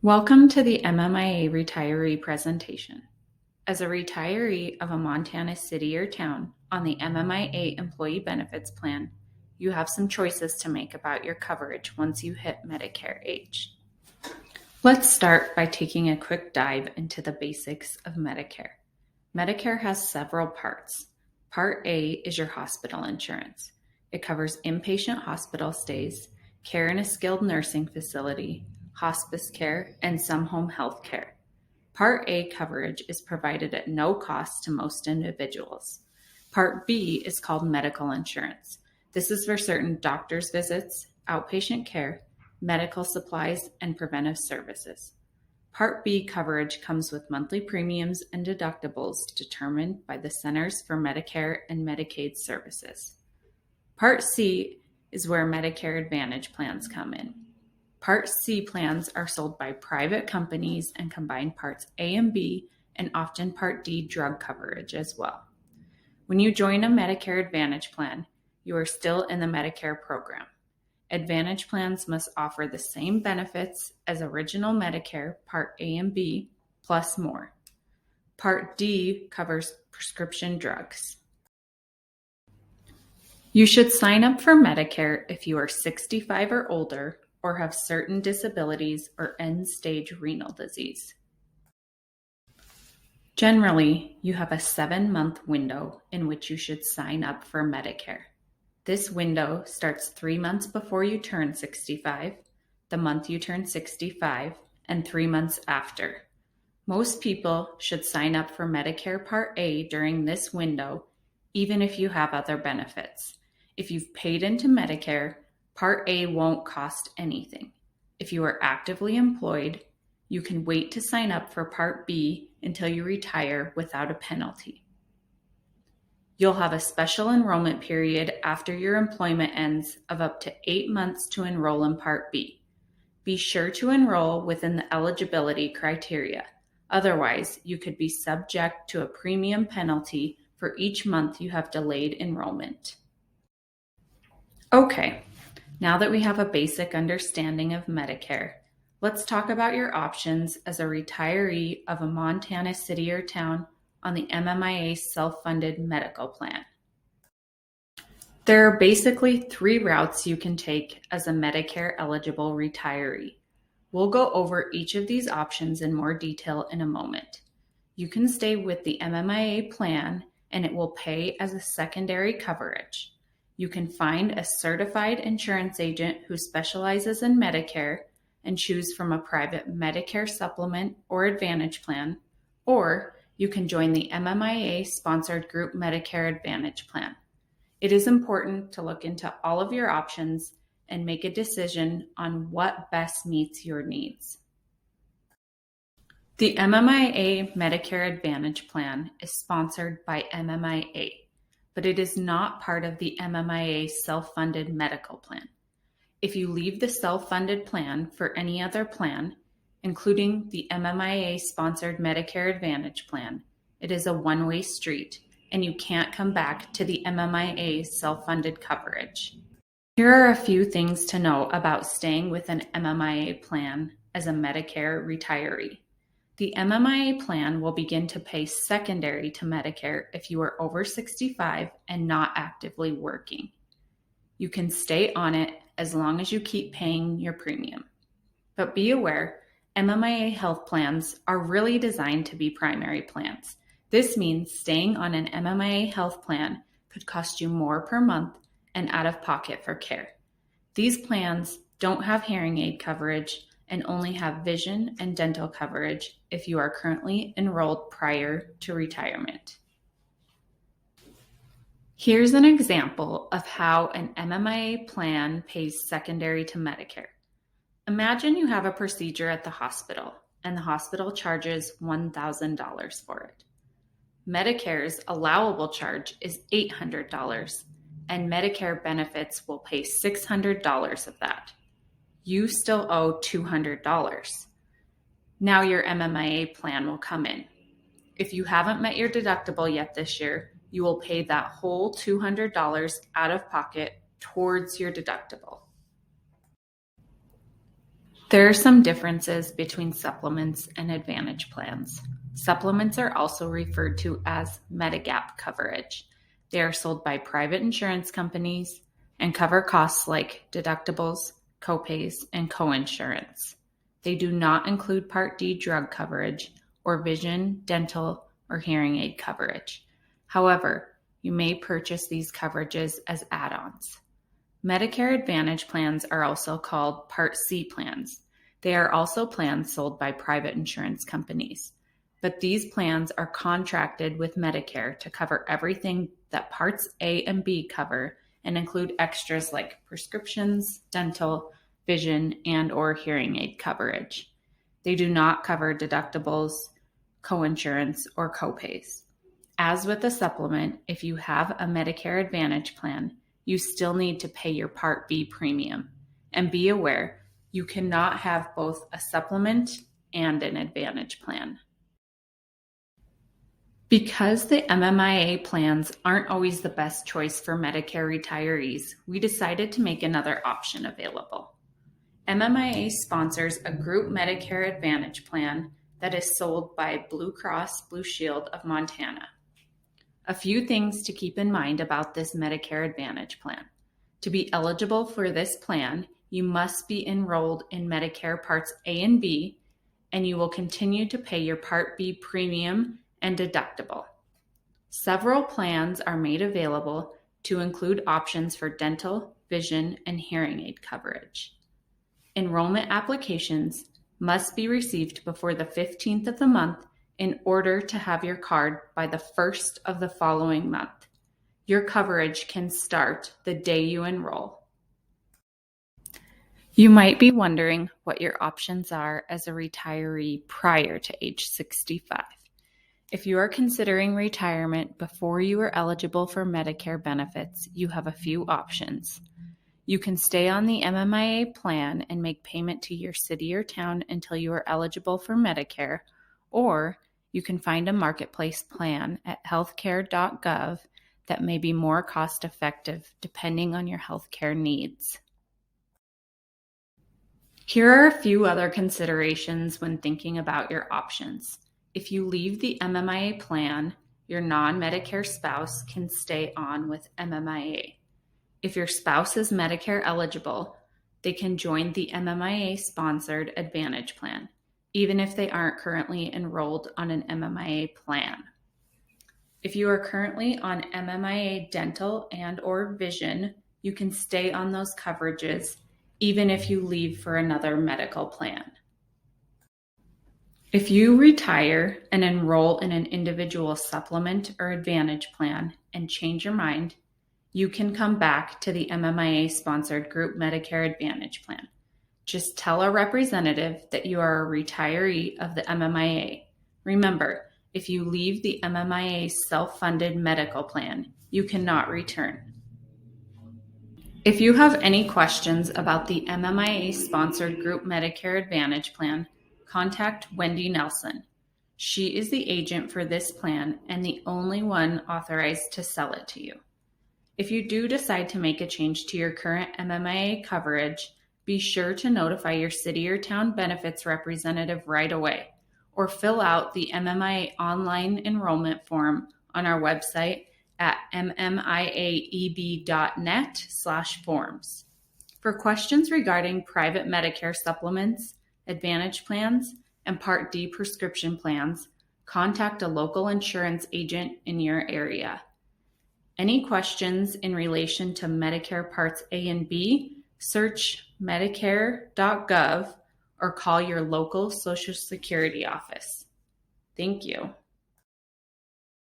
Welcome to the Mmia Retiree presentation. As a retiree of a Montana city or town on the Mmia Employee Benefits Plan, you have some choices to make about your coverage once you hit Medicare age. Let's start by taking a quick dive into the basics of Medicare. Medicare has several parts. Part A is your hospital insurance. It covers inpatient hospital stays, care in a skilled nursing facility, hospice care, and some home health care. Part A coverage is provided at no cost to most individuals. Part B is called medical insurance. This is for certain doctor's visits, outpatient care, medical supplies, and preventive services. Part B coverage comes with monthly premiums and deductibles determined by the Centers for Medicare and Medicaid Services. Part C is where Medicare Advantage plans come in. Part C plans are sold by private companies and combine Parts A and B and often Part D drug coverage as well. When you join a Medicare Advantage plan, you are still in the Medicare program. Advantage plans must offer the same benefits as original Medicare Part A and B, plus more. Part D covers prescription drugs. You should sign up for Medicare if you are 65 or older or have certain disabilities or end-stage renal disease. Generally, you have a 7-month window in which you should sign up for Medicare. This window starts 3 months before you turn 65, the month you turn 65, and 3 months after. Most people should sign up for Medicare Part A during this window, even if you have other benefits. If you've paid into Medicare, Part A won't cost anything. If you are actively employed, you can wait to sign up for Part B until you retire without a penalty. You'll have a special enrollment period after your employment ends of up to 8 months to enroll in Part B. Be sure to enroll within the eligibility criteria. Otherwise, you could be subject to a premium penalty for each month you have delayed enrollment. Okay, now that we have a basic understanding of Medicare, let's talk about your options as a retiree of a Montana city or town on the Mmia self-funded medical plan. There are basically 3 routes you can take as a Medicare eligible retiree. We'll go over each of these options in more detail in a moment. You can stay with the Mmia plan and it will pay as a secondary coverage. You can find a certified insurance agent who specializes in Medicare and choose from a private Medicare supplement or Advantage plan, or you can join the Mmia sponsored group Medicare Advantage plan. It is important to look into all of your options and make a decision on what best meets your needs. The Mmia Medicare Advantage plan is sponsored by Mmia, but it is not part of the Mmia self-funded medical plan. If you leave the self-funded plan for any other plan, including the Mmia sponsored Medicare Advantage plan, it is a one-way street and you can't come back to the Mmia self-funded coverage. Here are a few things to know about staying with an Mmia plan as a Medicare retiree. The Mmia plan will begin to pay secondary to Medicare if you are over 65 and not actively working. You can stay on it as long as you keep paying your premium. But be aware, Mmia health plans are really designed to be primary plans. This means staying on an Mmia health plan could cost you more per month and out of pocket for care. These plans don't have hearing aid coverage and only have vision and dental coverage if you are currently enrolled prior to retirement. Here's an example of how an Mmia plan pays secondary to Medicare. Imagine you have a procedure at the hospital and the hospital charges $1,000 for it. Medicare's allowable charge is $800 and Medicare benefits will pay $600 of that. You still owe $200. Now your Mmia plan will come in. If you haven't met your deductible yet this year, you will pay that whole $200 out of pocket towards your deductible. There are some differences between supplements and Advantage plans. Supplements are also referred to as Medigap coverage. They are sold by private insurance companies and cover costs like deductibles, copays, and coinsurance. They do not include Part D drug coverage or vision, dental, or hearing aid coverage. However, you may purchase these coverages as add-ons. Medicare Advantage plans are also called Part C plans. They are also plans sold by private insurance companies, but these plans are contracted with Medicare to cover everything that Parts A and B cover and include extras like prescriptions, dental, vision, and/or hearing aid coverage. They do not cover deductibles, coinsurance, or copays. As with a supplement, if you have a Medicare Advantage plan, you still need to pay your Part B premium. And be aware, you cannot have both a supplement and an Advantage plan. Because the MMIA plans aren't always the best choice for Medicare retirees, we decided to make another option available. MMIA sponsors a group Medicare Advantage plan that is sold by Blue Cross Blue Shield of Montana. A few things to keep in mind about this Medicare Advantage plan. To be eligible for this plan, you must be enrolled in Medicare Parts A and B, and you will continue to pay your Part B premium and deductible. Several plans are made available to include options for dental, vision, and hearing aid coverage. Enrollment applications must be received before the 15th of the month in order to have your card by the 1st of the following month. Your coverage can start the day you enroll. You might be wondering what your options are as a retiree prior to age 65. If you are considering retirement before you are eligible for Medicare benefits, you have a few options. You can stay on the MMIA plan and make payment to your city or town until you are eligible for Medicare, or you can find a marketplace plan at healthcare.gov that may be more cost-effective depending on your healthcare needs. Here are a few other considerations when thinking about your options. If you leave the MMIA plan, your non-Medicare spouse can stay on with MMIA. If your spouse is Medicare eligible, they can join the MMIA-sponsored Advantage plan, even if they aren't currently enrolled on an MMIA plan. If you are currently on MMIA dental and/or vision, you can stay on those coverages even if you leave for another medical plan. If you retire and enroll in an individual supplement or Advantage plan and change your mind, you can come back to the MMIA-sponsored Group Medicare Advantage plan. Just tell a representative that you are a retiree of the MMIA. Remember, if you leave the MMIA self-funded medical plan, you cannot return. If you have any questions about the MMIA-sponsored Group Medicare Advantage plan, contact Wendy Nelson. She is the agent for this plan and the only one authorized to sell it to you. If you do decide to make a change to your current MMIA coverage, be sure to notify your city or town benefits representative right away, or fill out the MMIA online enrollment form on our website at mmiaeb.net/forms. For questions regarding private Medicare supplements, Advantage plans, and Part D prescription plans, contact a local insurance agent in your area. Any questions in relation to Medicare Parts A and B, search medicare.gov or call your local Social Security office. Thank you.